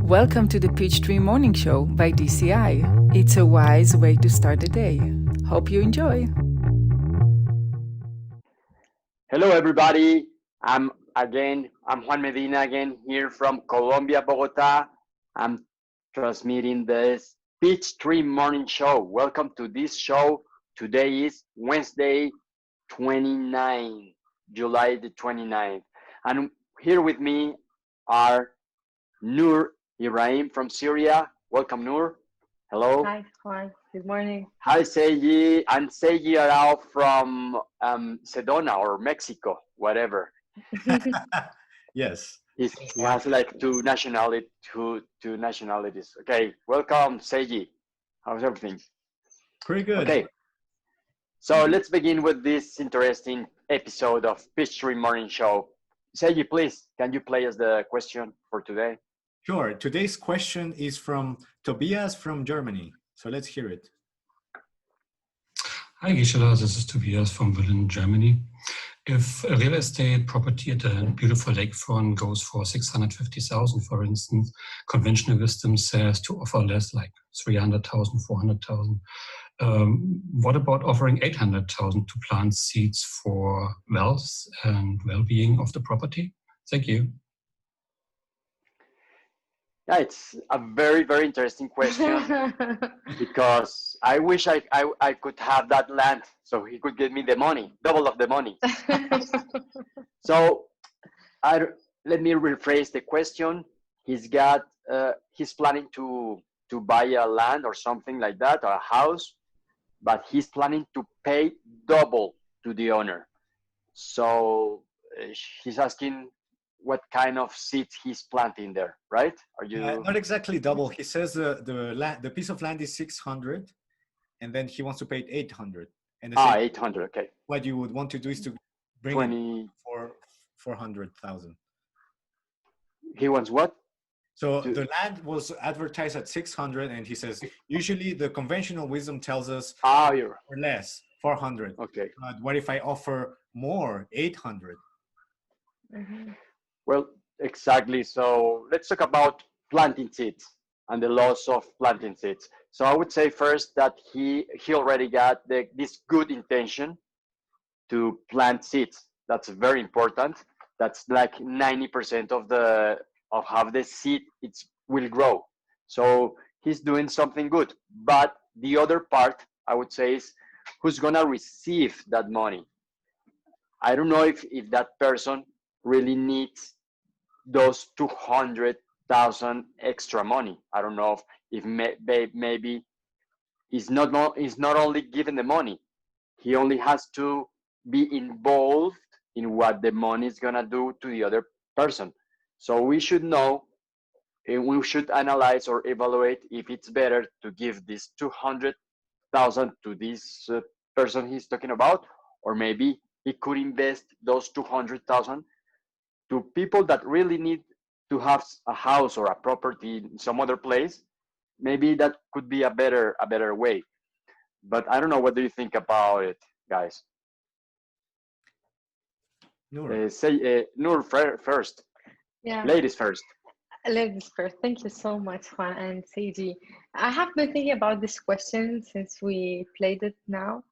Welcome to the Peachtree Morning Show by DCI. It's a wise way to start the day. Hope you enjoy. Hello, everybody. I'm Juan Medina again here from Colombia, Bogota. I'm transmitting this Peachtree Morning Show. Welcome to this show. Today is Wednesday, 29, July the 29th. And here with me are Noor Ibrahim from Syria. Welcome, Noor. Hello. Hi, Juan. Good morning. Hi, Seiji. And Seiji Arao from Sedona or Mexico, whatever. Yes. He has like two nationalities. Okay, welcome, Seiji. How's everything? Pretty good. Okay, so let's begin with this interesting episode of Peachtree Morning Show. Seiji, please, can you play us the question for today? Sure. Today's question is from Tobias from Germany. So let's hear it. Hi, Gisela. This is Tobias from Berlin, Germany. If a real estate property at a beautiful lakefront goes for 650,000, for instance, conventional wisdom says to offer less, like 300,000, 400,000. What about offering 800,000 to plant seeds for wealth and well-being of the property? Thank you. Yeah, it's a very, very interesting question because I wish I could have that land so he could give me the money, double of the money. So let me rephrase the question. He's planning to buy a land or something like that, or a house, but he's planning to pay double to the owner. So he's asking what kind of seeds he's planting there, right? Are you not exactly double? He says the piece of land is 600, and then he wants to pay 800. And 800. Okay. What you would want to do is to bring it for 400,000. He wants what? So the land was advertised at 600, and he says usually the conventional wisdom tells us or less, 400. Okay. But what if I offer more, 800? Mm-hmm. Well, exactly. So let's talk about planting seeds and the loss of planting seeds. So I would say first that he already got this good intention to plant seeds. That's very important. That's like 90% of how the seed will grow. So he's doing something good. But the other part I would say is who's gonna receive that money. I don't know if that person really needs those 200,000 extra money. I don't know if maybe he's not only given the money, he only has to be involved in what the money is gonna do to the other person. So we should know, and we should analyze or evaluate if it's better to give this 200,000 to this person he's talking about, or maybe he could invest those 200,000 to people that really need to have a house or a property in some other place. Maybe that could be a better way. But I don't know. What do you think about it, guys? Noor. Noor first. Yeah. Ladies first. Ladies first. Thank you so much, Juan and Seiji. I have been thinking about this question since we played it now.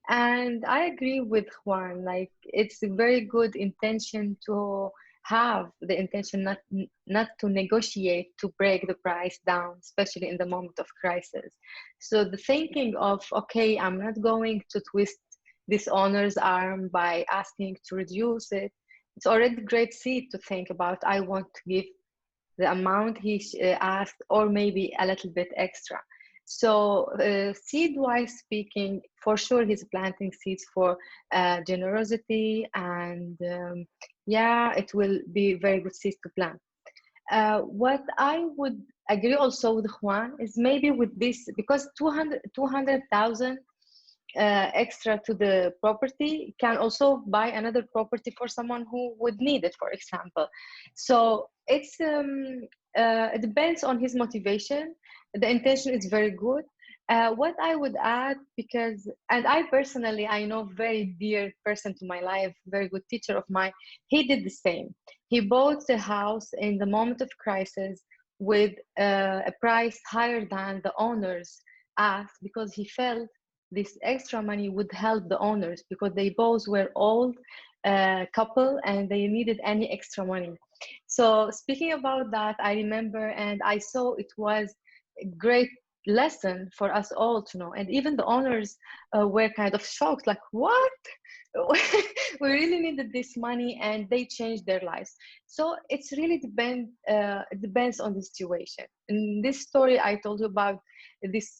And I agree with Juan, like it's a very good intention to have the intention not to negotiate to break the price down, especially in the moment of crisis. So the thinking of, okay, I'm not going to twist this owner's arm by asking to reduce it. It's already a great seed to think about. I want to give the amount he asked or maybe a little bit extra. So seed-wise speaking, for sure he's planting seeds for generosity, and yeah, it will be very good seeds to plant. What I would agree also with Juan is maybe with this, because 200,000 extra to the property can also buy another property for someone who would need it, for example. So it depends on his motivation. The intention is very good. What I would add, and I personally, I know very dear person to my life, very good teacher of mine, he did the same. He bought the house in the moment of crisis with a price higher than the owners asked, because he felt this extra money would help the owners, because they both were old couple and they needed any extra money. So speaking about that, I remember and I saw it was a great lesson for us all to know. And even the owners were kind of shocked, like, what? We really needed this money, and they changed their lives. So it's really it depends on the situation. In this story I told you about, this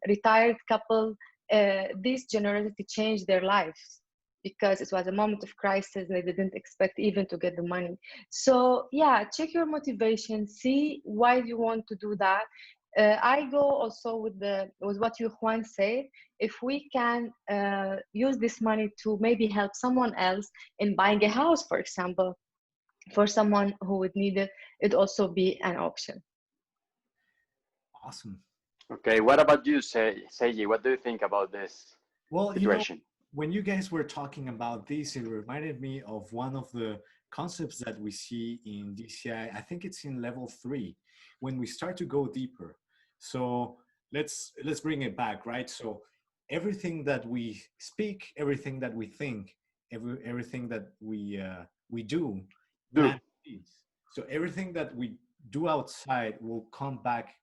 retired couple, this generosity changed their lives, because it was a moment of crisis. They didn't expect even to get the money. So yeah, check your motivation, see why you want to do that. I go also with what you, Juan, said. If we can use this money to maybe help someone else in buying a house, for example, for someone who would need it, it'd also be an option. Awesome. Okay, what about you, Seiji? What do you think about this situation? You know, when you guys were talking about this, it reminded me of one of the concepts that we see in DCI. I think it's in level 3, when we start to go deeper. So let's bring it back, right? So everything that we speak, everything that we think, everything that we do. So everything that we do outside will come back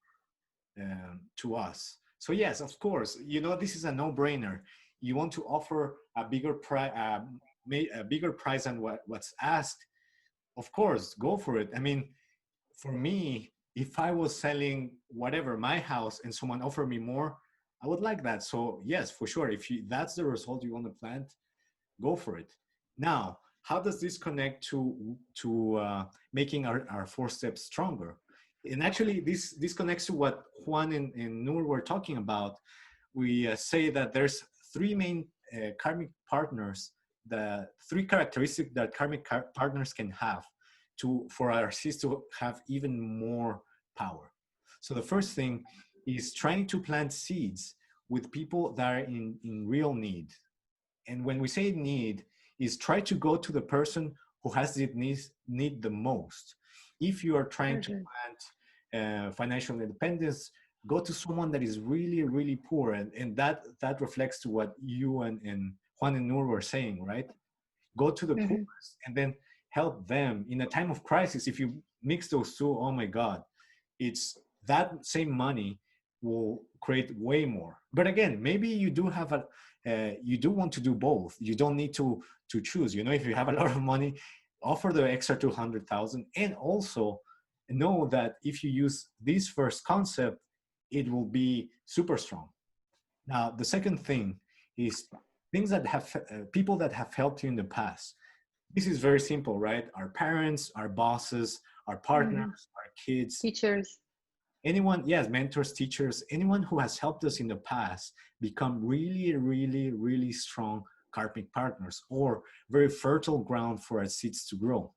to us. So yes, of course, you know, this is a no-brainer. You want to offer a bigger price than what's asked. Of course, go for it. I mean, for me, if I was selling whatever, my house, and someone offered me more, I would like that. So yes, for sure, if that's the result you want to plant, go for it. Now, how does this connect to making our 4 steps stronger? And actually, this connects to what Juan and Noor were talking about. We say that there's 3 main karmic partners, the 3 characteristics that karmic partners can have for our seeds to have even more power. So the first thing is trying to plant seeds with people that are in real need. And when we say need, is try to go to the person who has the need the most. If you are trying to plant financial independence, go to someone that is really, really poor. And that reflects to what you and Juan and Noor were saying, right? Go to the poorest and then help them in a time of crisis. If you mix those two, oh my God, it's that same money will create way more. But again, maybe you do have you do want to do both. You don't need to choose. You know, if you have a lot of money, offer the extra 200,000, and also know that if you use this first concept, it will be super strong. Now, the second thing is things that have people that have helped you in the past. This is very simple, right? Our parents, our bosses, our partners, our kids, teachers, anyone, yes, mentors, teachers, anyone who has helped us in the past become really, really, really strong karmic partners, or very fertile ground for our seeds to grow.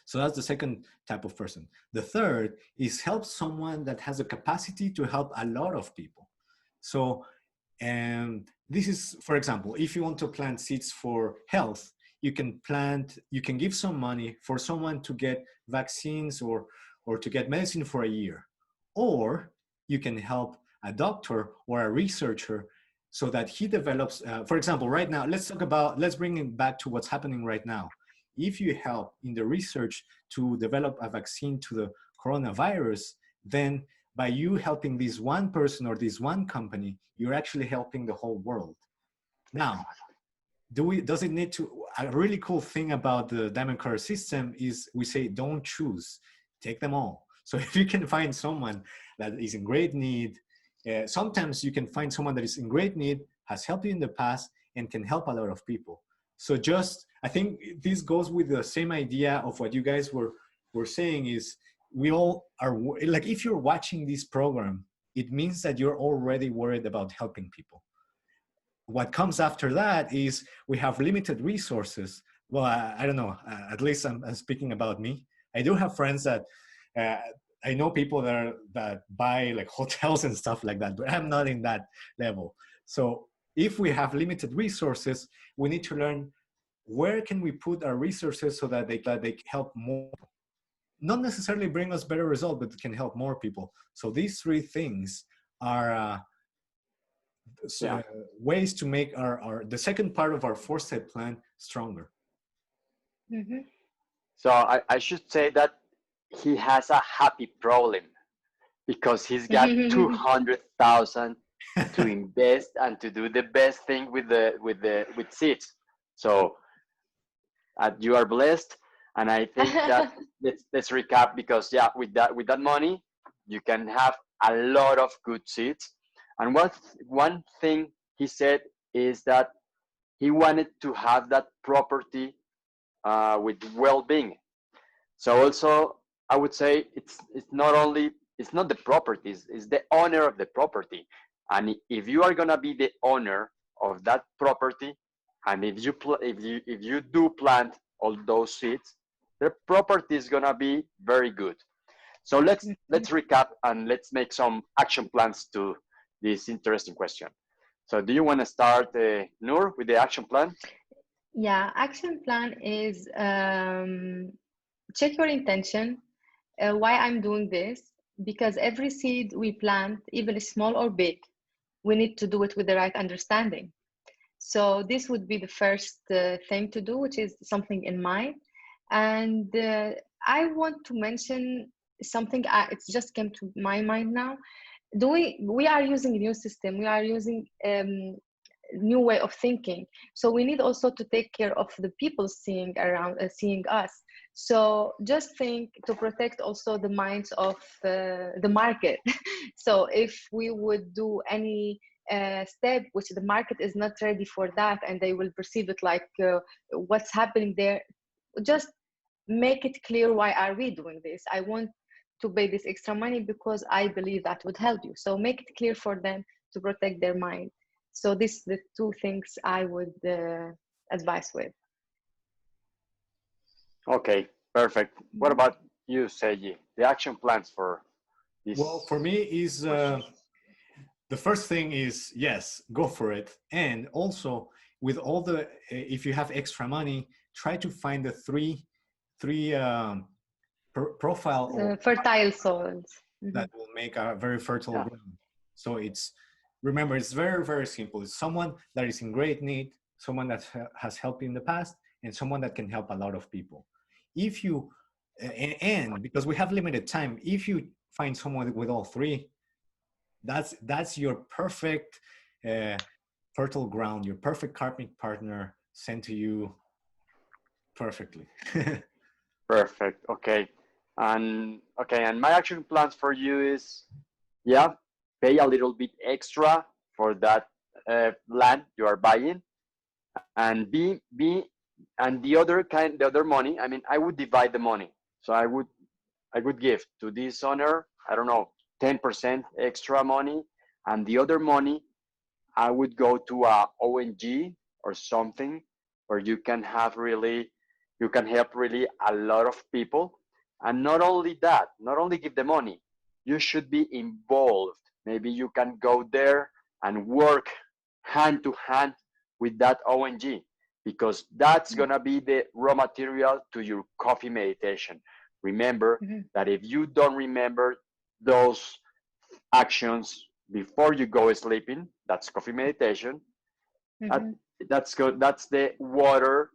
So that's the second type of person. The third is help someone that has a capacity to help a lot of people. So, and this is, for example, if you want to plant seeds for health, you can give some money for someone to get vaccines or to get medicine for a year. Or you can help a doctor or a researcher so that he develops, for example, right now, let's bring it back to what's happening right now. If you help in the research to develop a vaccine to the coronavirus, then by you helping this one person or this one company, you're actually helping the whole world. Now, does it need to, a really cool thing about the Diamond Cutter system is we say, don't choose, take them all. So if you can find someone that is in great need, sometimes you can find someone that is in great need, has helped you in the past, and can help a lot of people. So I think this goes with the same idea of what you guys were saying is we all are, like if you're watching this program, it means that you're already worried about helping people. What comes after that is we have limited resources. Well, I don't know, at least I'm speaking about me. I do have friends that, I know people that buy like hotels and stuff like that, but I'm not in that level. So if we have limited resources, we need to learn where can we put our resources so that they help more. not necessarily bring us better result, but can help more people. So these three things are Yeah. ways to make the second part of our 4-step plan stronger. Mhm. So I should say that he has a happy problem because he's got 200,000 to invest and to do the best thing with seeds. So you are blessed, and I think that let's recap, because yeah, with that money you can have a lot of good seeds. And one thing he said is that he wanted to have that property with well-being. So also I would say it's not the properties, it's the owner of the property. And if you are gonna be the owner of that property, and if you do plant all those seeds, the property is gonna be very good. So let's recap and let's make some action plans to this interesting question. So do you want to start, Noor, with the action plan? Yeah, action plan is check your intention. Why I'm doing this? Because every seed we plant, even small or big, we need to do it with the right understanding. So this would be the first thing to do, which is something in mind. And I want to mention something. It just came to my mind now. We are using a new system. We are using new way of thinking. So we need also to take care of the people seeing seeing us. So just think to protect also the minds of the market. So if we would do any step which the market is not ready for that, and they will perceive it like what's happening there, just make it clear, why are we doing this? I want to pay this extra money because I believe that would help you. So make it clear for them to protect their mind. So this the two things I would advise with. Okay, perfect. What about you, Seiji? The action plans for this? Well, for me is the first thing is, yes, go for it. And also with all the, if you have extra money, try to find the three profile or fertile soils that will make a very fertile Yeah. ground. So remember, it's very, very simple. It's someone that is in great need, someone that has helped in the past, and someone that can help a lot of people. If you, and because we have limited time, if you find someone with all three, that's your perfect fertile ground, your perfect karmic partner sent to you perfectly. Perfect. Okay. And my action plans for you is, yeah, pay a little bit extra for that land you are buying, and and the other money. I mean, I would divide the money. So I would give to this owner, I don't know, 10% extra money, and the other money I would go to a ONG or something where you can help really a lot of people. And not only that, not only give the money, you should be involved. Maybe you can go there and work hand to hand with that ONG, because that's gonna be the raw material to your coffee meditation. Remember that if you don't remember those actions before you go sleeping, that's coffee meditation. That's good. That's the water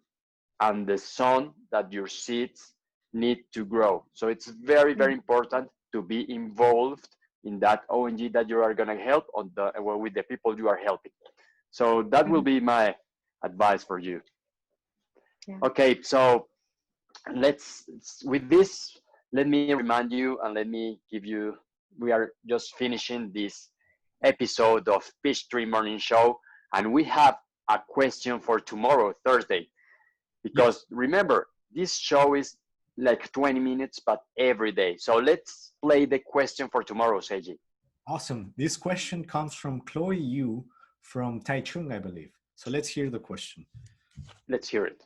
and the sun that your seeds need to grow. So it's very, very important to be involved in that ONG that you are going to help with the people you are helping. So that will be my advice for you. Yeah. Okay, so with this, let me remind you and let me give you, we are just finishing this episode of Peachtree Morning Show, and we have a question for tomorrow, Thursday, because remember, this show is like 20 minutes, but every day. So let's play the question for tomorrow, Seiji. Awesome. This question comes from Chloe Yu from Taichung, I believe. So let's hear the question. Let's hear it.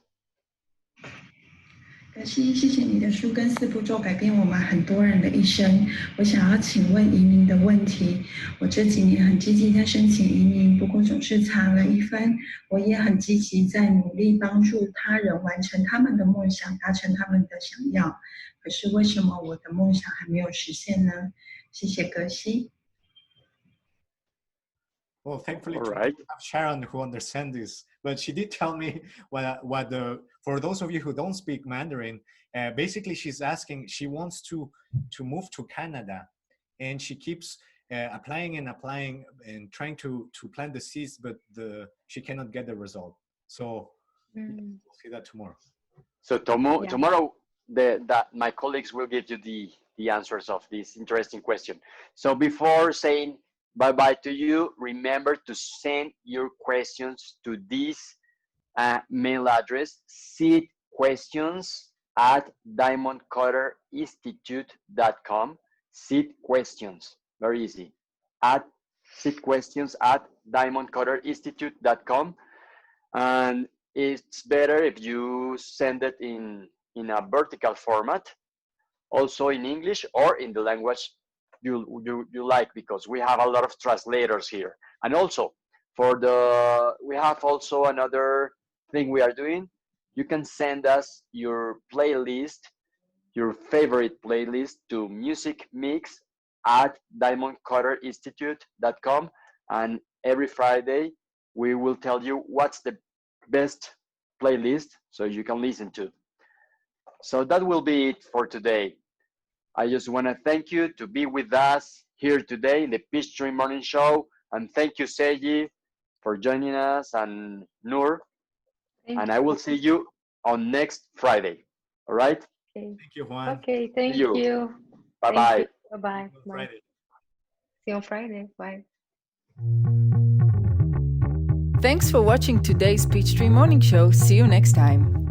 可惜，谢谢你的书跟4步骤改变我们很多人的一生。我想要请问移民的问题。我这几年很积极在申请移民，不过总是差了1分。我也很积极在努力帮助他人完成他们的梦想，达成他们的想要。可是为什么我的梦想还没有实现呢？谢谢格西。Well, thankfully, All today right. we have Sharon who understands this, but she did tell me for those of you who don't speak Mandarin, basically she's asking, she wants to move to Canada, and she keeps applying and trying to plant the seeds, but she cannot get the result. So we'll see that tomorrow. So Yeah. tomorrow, my colleagues will give you the answers of this interesting question. So before saying bye-bye to you, remember to send your questions to this mail address, seedquestions@diamondcutterinstitute.com. Seed questions, very easy. Seedquestions@diamondcutterinstitute.com. And it's better if you send it in a vertical format, also in English or in the language you like, because we have a lot of translators here. And also we have also another thing we are doing. You can send us your playlist, your favorite playlist, to musicmix@diamondcutterinstitute.com, and every Friday we will tell you what's the best playlist so you can listen to. So that will be it for today. I just want to thank you to be with us here today in the Peachtree Morning Show, and thank you, Seiji, for joining us, and Noor. And I will see you on next Friday. All right? Okay. Thank you, Juan. Okay, thank you. you. Bye-bye. Bye-bye. Bye. Friday. See you on Friday. Bye. Thanks for watching today's Peachtree Morning Show. See you next time.